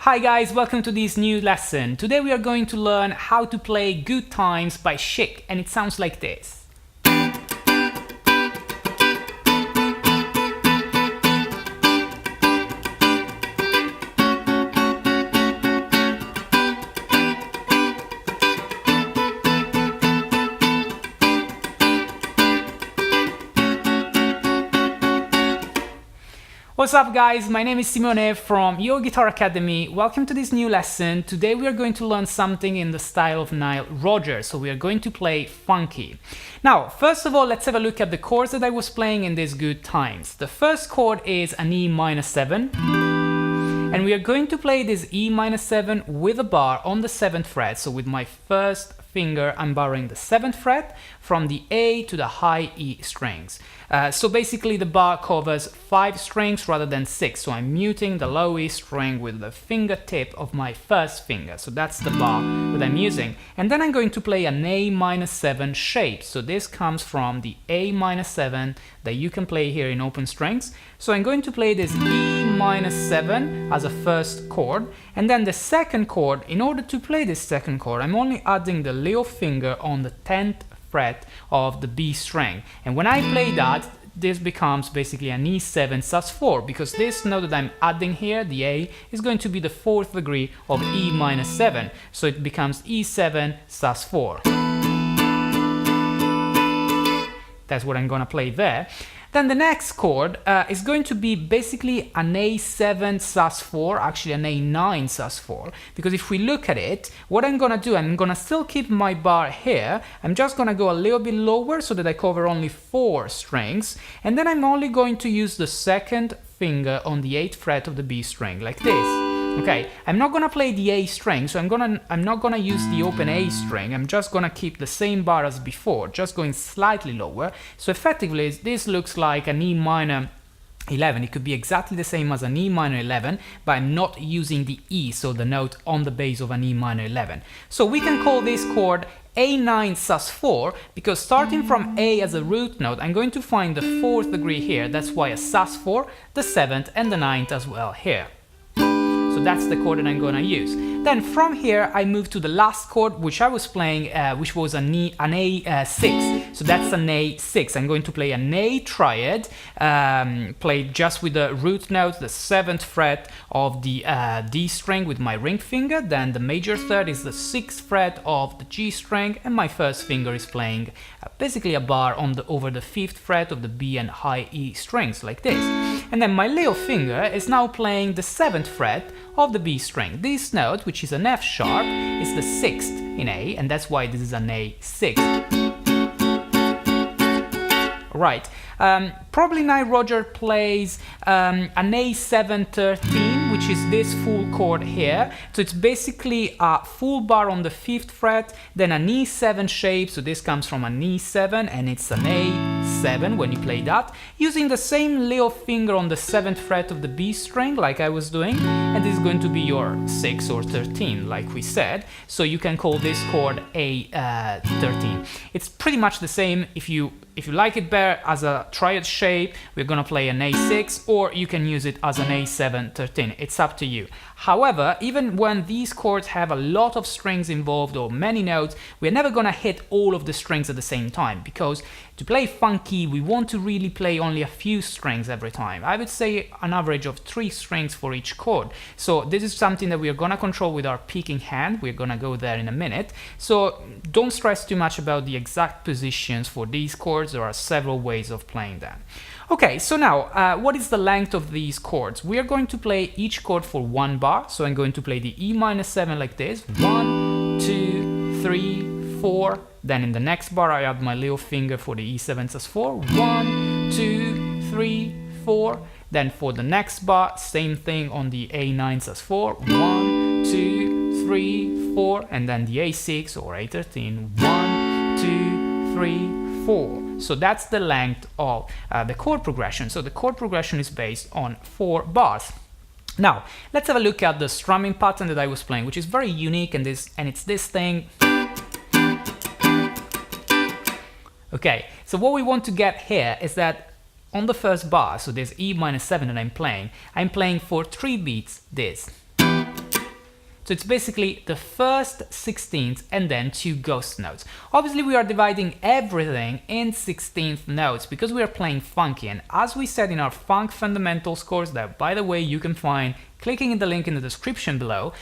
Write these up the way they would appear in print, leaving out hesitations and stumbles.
Hi guys, welcome to this new lesson. Today we are going to learn how to play Good Times by Chic, and it sounds like this. What's up guys, my name is Simone from Your Guitar Academy. Welcome to this new lesson. Today we are going to learn something in the style of Nile Rodgers, so we are going to play funky. Now, first of all, let's have a look at the chords that I was playing in these Good Times. The first chord is an E minor 7, and we are going to play this E minor 7 with a bar on the 7th fret, so with my first finger I'm barring the 7th fret from the A to the high E strings. So basically the bar covers 5 strings rather than 6, so I'm muting the low E string with the fingertip of my first finger, so that's the bar that I'm using. And then I'm going to play an A minor 7 shape, so this comes from the A minor 7 that you can play here in open strings. So I'm going to play this E minor 7 as a first chord, and then the second chord, in order to play this second chord, I'm only adding the little finger on the 10th fret of the B string, and when I play that, this becomes basically an E7 sus4, because this note that I'm adding here, the A, is going to be the 4th degree of E minor 7, so it becomes E7 sus4. That's what I'm gonna play there. Then the next chord is going to be basically an A7 sus4, actually an A9 sus4, because if we look at it, what I'm gonna do, I'm gonna still keep my bar here, I'm just gonna go a little bit lower so that I cover only 4 strings, and then I'm only going to use the second finger on the 8th fret of the B string, like this. Okay, I'm not gonna play the A string, so I'm not gonna use the open A string, I'm just gonna keep the same bar as before, just going slightly lower. So effectively this looks like an E minor 11, it could be exactly the same as an E minor 11, but I'm not using the E, so the note on the bass of an E minor 11. So we can call this chord A9 sus4, because starting from A as a root note, I'm going to find the 4th degree here, that's why a sus4, the 7th and the 9th as well here. So that's the chord that I'm gonna use. Then from here I move to the last chord which I was playing, which was an A6. So that's an A6. I'm going to play an A triad, played just with the root note, the 7th fret of the D string with my ring finger. Then the major third is the 6th fret of the G string, and my first finger is playing basically a bar on over the 5th fret of the B and high E strings, like this. And then my little finger is now playing the 7th fret of the B string. This note, which is an F sharp, is the 6th in A, and that's why this is an A6. Right, probably Nile Rodgers plays an A7 13, which is this full chord here. So it's basically a full bar on the 5th fret, then an E7 shape, so this comes from an E7 and it's an A7 when you play that, using the same little finger on the 7th fret of the B string like I was doing, and this is going to be your 6 or 13 like we said, so you can call this chord A13. It's pretty much the same. If you like it better as a triad shape, we're gonna play an A6, or you can use it as an A7 13. It's up to you. However, even when these chords have a lot of strings involved or many notes, we're never gonna hit all of the strings at the same time, because to play funky, we want to really play only a few strings every time. I would say an average of 3 strings for each chord. So this is something that we are gonna control with our picking hand. We're gonna go there in a minute. So don't stress too much about the exact positions for these chords. There are several ways of playing them. Okay, so now, what is the length of these chords? We are going to play each chord for 1 bar, so I'm going to play the E minor 7 like this, 1, 2, 3, 4, then in the next bar I add my little finger for the E7 sus4, 1, 2, 3, 4, then for the next bar, same thing on the A9 sus4, 1, 2, 3, 4, and then the A6 or A13, 1, 2, 3, 4. So that's the length of the chord progression. So the chord progression is based on 4 bars. Now, let's have a look at the strumming pattern that I was playing, which is very unique, and it's this thing. Okay, so what we want to get here is that on the first bar, so there's E minus 7 that I'm playing for 3 beats this. So it's basically the first 16th and then 2 ghost notes. Obviously we are dividing everything in 16th notes because we are playing funky, and as we said in our Funk Fundamentals course, that by the way you can find clicking in the link in the description below,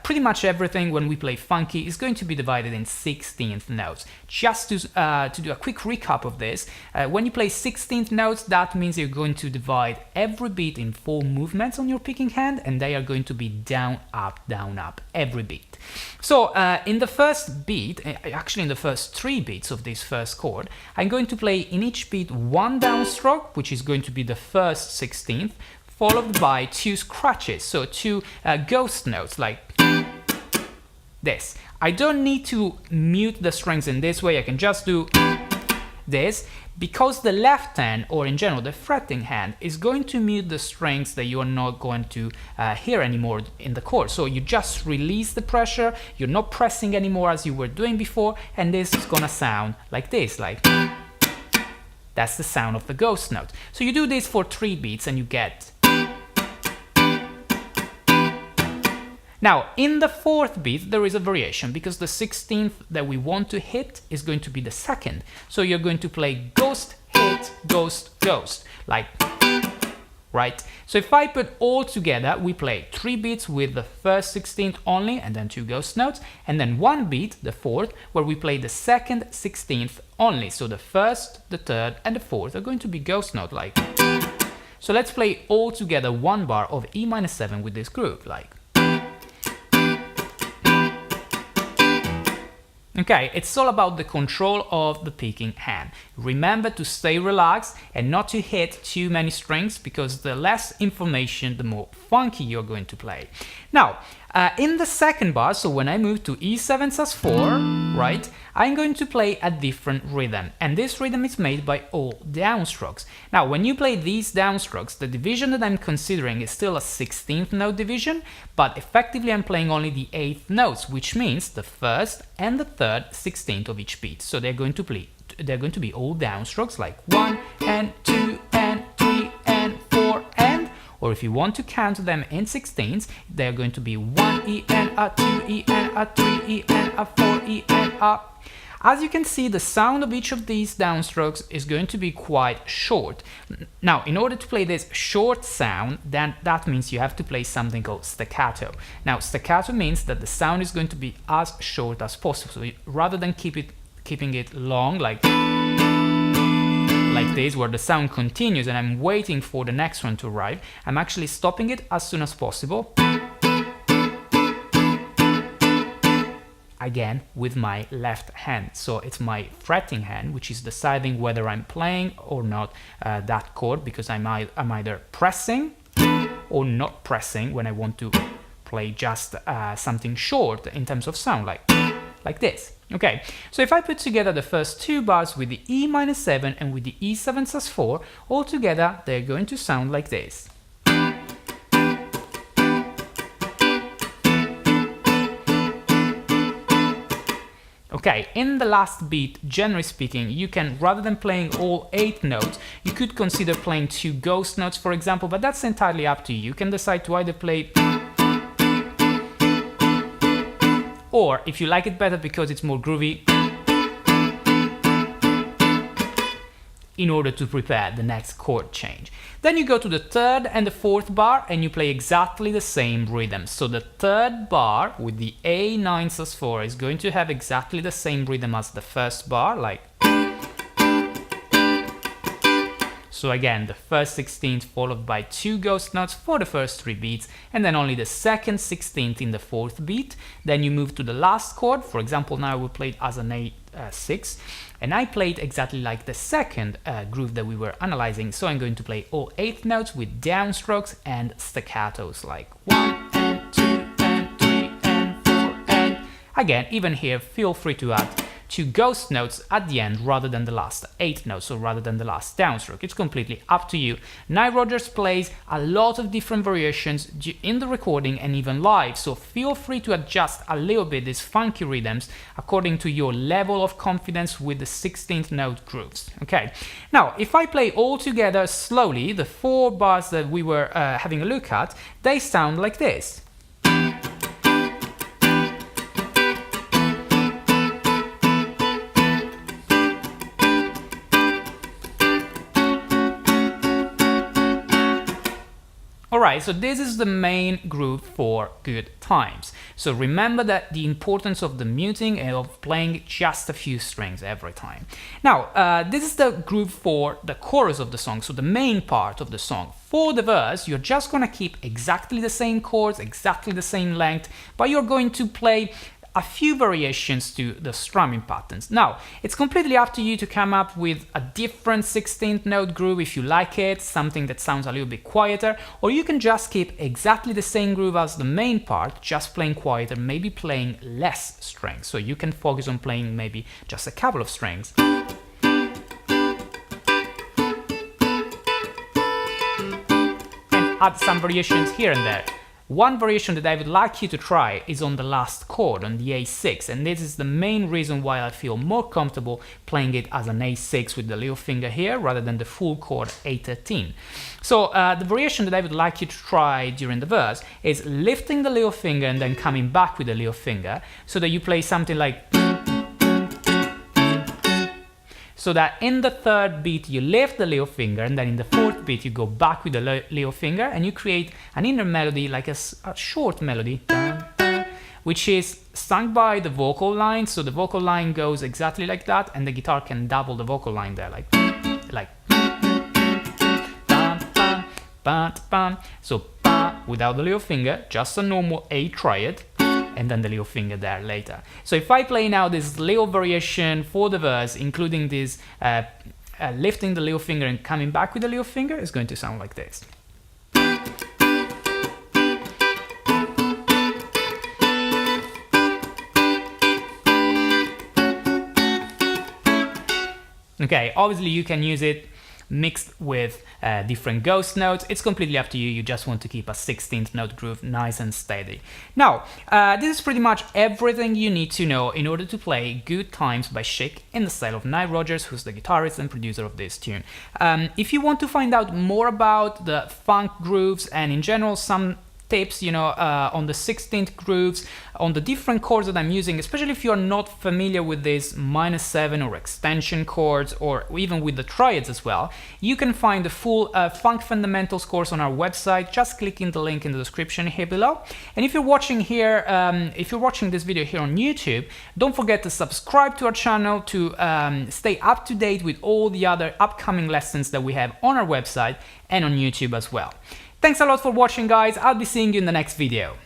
pretty much everything when we play funky is going to be divided in 16th notes. Just to do a quick recap of this, when you play 16th notes, that means you're going to divide every beat in 4 movements on your picking hand, and they are going to be down, up, every beat. So in the first beat, actually in the first 3 beats of this first chord, I'm going to play in each beat 1 downstroke, which is going to be the first 16th, followed by 2 scratches, so 2 ghost notes like this. I don't need to mute the strings in this way, I can just do this, because the left hand, or in general the fretting hand, is going to mute the strings that you are not going to hear anymore in the chord. So you just release the pressure, you're not pressing anymore as you were doing before, and this is gonna sound like this, like that's the sound of the ghost note. So you do this for 3 beats and you get. Now, in the 4th beat, there is a variation because the 16th that we want to hit is going to be the 2nd. So you're going to play ghost, hit, ghost, ghost, like, right? So if I put all together, we play 3 beats with the first 16th only, and then 2 ghost notes, and then 1 beat, the 4th, where we play the second 16th only. So the 1st, the 3rd, and the 4th are going to be ghost note, like. So let's play all together 1 bar of E-7 with this groove, like. Okay, it's all about the control of the picking hand. Remember to stay relaxed and not to hit too many strings, because the less information, the more funky you're going to play. Now, in the second bar, so when I move to E7 sus4, right, I'm going to play a different rhythm, and this rhythm is made by all downstrokes. Now, when you play these downstrokes, the division that I'm considering is still a 16th note division, but effectively I'm playing only the 8th notes, which means the first and the third 16th of each beat. So they're going to be all downstrokes, like 1 and 2 and 3 and 4 and, or if you want to count them in 16ths, they're going to be 1 E and a 2 E and a 3 E and a 4 E and a. As you can see, the sound of each of these downstrokes is going to be quite short. Now, in order to play this short sound, then that means you have to play something called staccato. Now, staccato means that the sound is going to be as short as possible. So rather than keeping it long, like this, where the sound continues and I'm waiting for the next one to arrive, I'm actually stopping it as soon as possible. Again, with my left hand. So it's my fretting hand, which is deciding whether I'm playing or not that chord, because I'm either pressing or not pressing when I want to play just something short in terms of sound, like this. Okay, so if I put together the first 2 bars with the E-7 and with the E7 sus4, all together they're going to sound like this. Okay, in the last beat, generally speaking, you can, rather than playing all 8 notes, you could consider playing 2 ghost notes, for example, but that's entirely up to you. You can decide to either play, or if you like it better because it's more groovy, in order to prepare the next chord change. Then you go to the 3rd and the 4th bar and you play exactly the same rhythm. So the 3rd bar with the A9 sus4 is going to have exactly the same rhythm as the 1st bar, like. So again, the first 16th followed by 2 ghost notes for the first 3 beats, and then only the second 16th in the 4th beat. Then you move to the last chord. For example, now we played as an A6, and I played exactly like the second groove that we were analyzing. So I'm going to play all 8 notes with downstrokes and staccatos, like 1 and 2 and 3 and 4 and. Again, even here, feel free to add 2 ghost notes at the end rather than the last 8 notes, or rather than the last downstroke. It's completely up to you. Nile Rodgers plays a lot of different variations in the recording and even live, so feel free to adjust a little bit these funky rhythms according to your level of confidence with the 16th note grooves. Okay, now if I play all together slowly, the 4 bars that we were having a look at, they sound like this. Alright, so this is the main groove for good times. So remember that the importance of the muting and of playing just a few strings every time. Now, this is the groove for the chorus of the song, so the main part of the song. For the verse, you're just gonna keep exactly the same chords, exactly the same length, but you're going to play a few variations to the strumming patterns. Now, it's completely up to you to come up with a different 16th note groove if you like it, something that sounds a little bit quieter, or you can just keep exactly the same groove as the main part, just playing quieter, maybe playing less strings. So you can focus on playing maybe just a couple of strings. And add some variations here and there. One variation that I would like you to try is on the last chord, on the A6, and this is the main reason why I feel more comfortable playing it as an A6 with the little finger here rather than the full chord A13. So the variation that I would like you to try during the verse is lifting the little finger and then coming back with the little finger, so that you play something like, so that in the third beat you lift the little finger, and then in the fourth beat you go back with the little finger, and you create an inner melody, like a short melody, which is sung by the vocal line. So the vocal line goes exactly like that, and the guitar can double the vocal line there, like so without the little finger, just a normal A triad, and then the little finger there later. So if I play now this little variation for the verse, including this lifting the little finger and coming back with the little finger, it's going to sound like this. Okay, obviously you can use it mixed with different ghost notes. It's completely up to you. You just want to keep a 16th note groove nice and steady. Now, this is pretty much everything you need to know in order to play Good Times by Chic in the style of Nile Rodgers, who's the guitarist and producer of this tune. If you want to find out more about the funk grooves and in general some tips, on the 16th grooves, on the different chords that I'm using, especially if you're not familiar with these -7 or extension chords, or even with the triads as well, you can find the full Funk Fundamentals course on our website. Just clicking the link in the description here below. And if you're watching here, if you're watching this video here on YouTube, don't forget to subscribe to our channel to stay up to date with all the other upcoming lessons that we have on our website and on YouTube as well. Thanks a lot for watching, guys. I'll be seeing you in the next video.